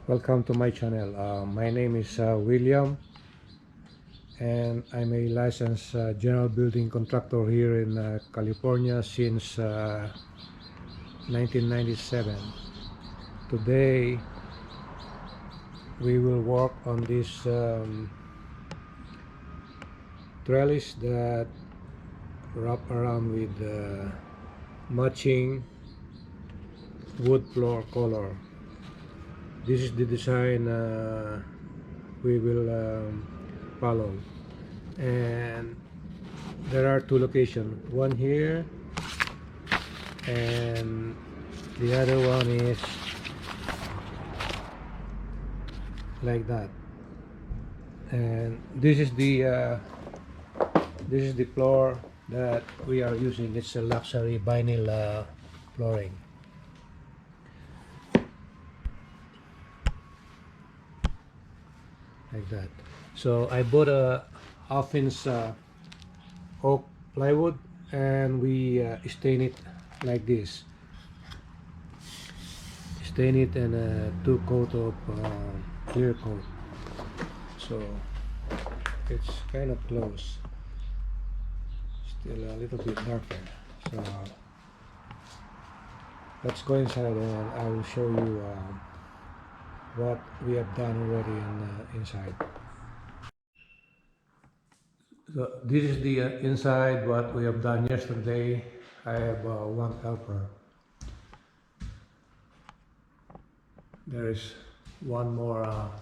Welcome to my channel. My name is William, and I'm a licensed general building contractor here in California since 1997. Today we will work on this trellis that wrap around with matching wood floor color. This is the design we will follow, and there are two locations, one here and the other one is like that. And this is the floor that we are using. It's a luxury vinyl flooring like that. So I bought a half-inch oak plywood, and we stain it like this. Stain it in a 2 coat of clear coat, so it's kind of close, still a little bit darker. So let's go inside and I will show you what we have done already inside. So this is the inside, what we have done yesterday. I have one helper. There is one more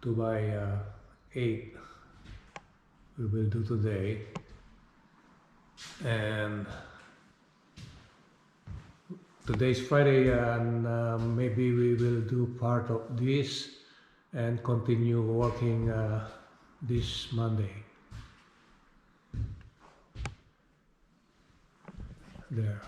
2x8 we will do today, and today's Friday, and maybe we will do part of this and continue working this Monday. There.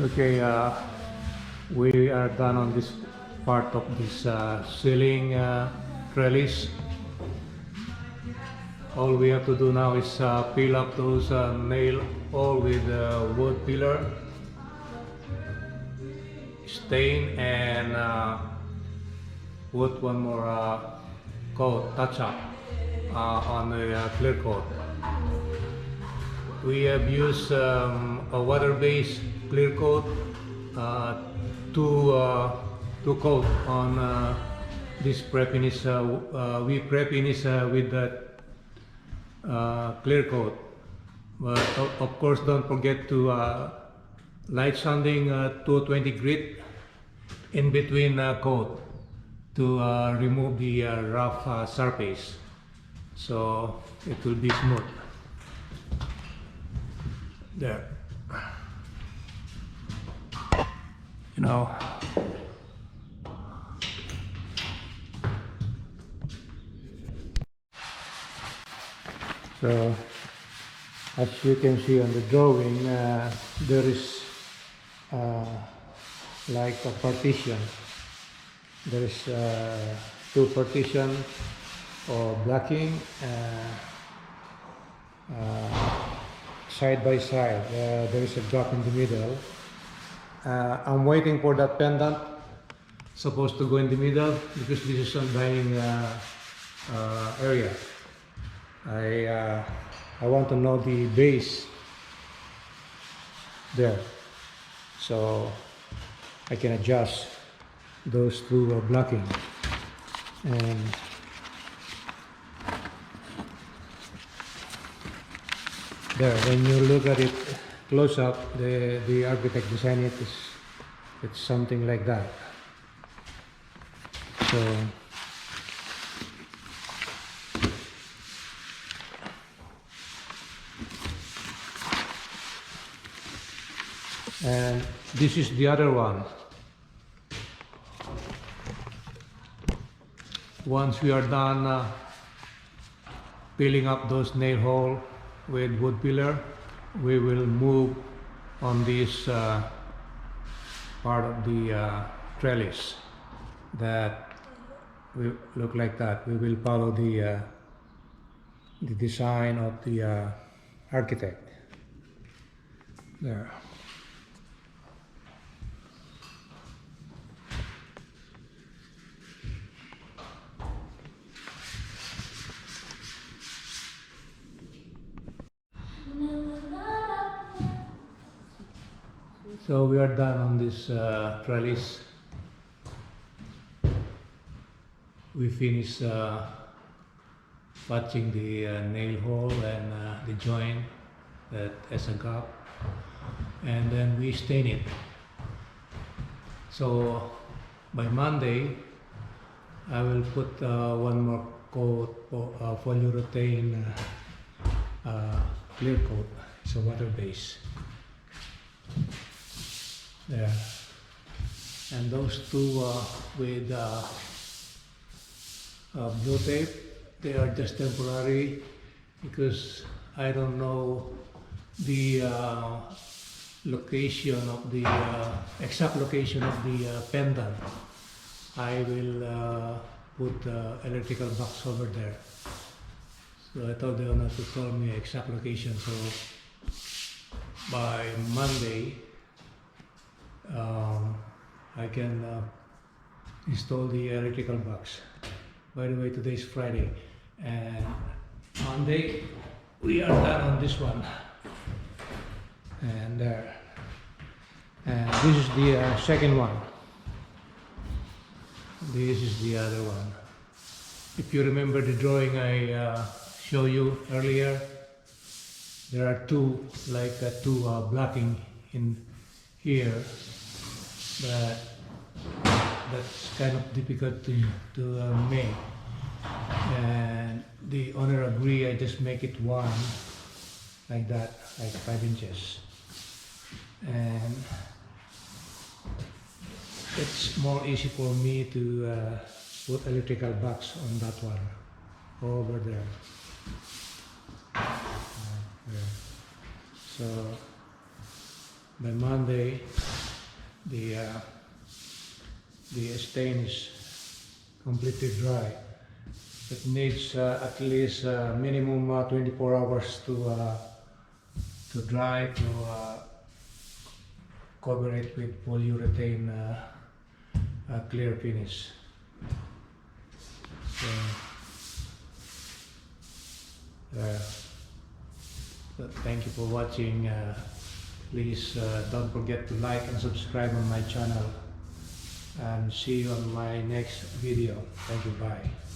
Okay, we are done on this part of this ceiling trellis. All we have to do now is peel up those nail all with wood pillar, stain, and put one more coat, touch up on the clear coat. we have used a water-based clear coat uh, to coat on this prep finish. We prep finish with that clear coat. But of course, don't forget to light sanding 220 grit in between coat to remove the rough surface, so it will be smooth. There, you know. So as you can see on the drawing, there is like a partition. There is two partition or blocking side by side. There is a gap in the middle. I'm waiting for that pendant supposed to go in the middle because this is a dining area. I want to know the base there, so I can adjust those two blocking. And there, when you look at it close up, the architect designed it is, it's something like that. So and this is the other one. Once we are done filling up those nail holes with wood pillar, we will move on this part of the trellis that will look like that. We will follow the design of the architect there. So we are done on this trellis. We finished patching the nail hole and the joint that has a gap, and then we stain it. So by Monday I will put one more coat of polyurethane clear coat. It's a water base. There, and those two with blue tape, they are just temporary because I don't know the location of the exact location of the pendant. I will put electrical box over there. So I told the owner to tell me exact location. So by Monday I can install the electrical box. By the way, today is Friday, and Monday we are done on this one. And there. And this is the second one. This is the other one. If you remember the drawing I showed you earlier, there are two, like two blocking in here, but that's kind of difficult to make. And the owner agree I just make it one, like that, like 5 inches. And it's more easy for me to put electrical box on that one, over there. There. So by Monday the stain is completely dry. It needs at least minimum 24 hours to dry, to cover it with polyurethane clear finish. So, that thank you for watching. Please don't forget to like and subscribe on my channel, and see you on my next video. Thank you. Bye.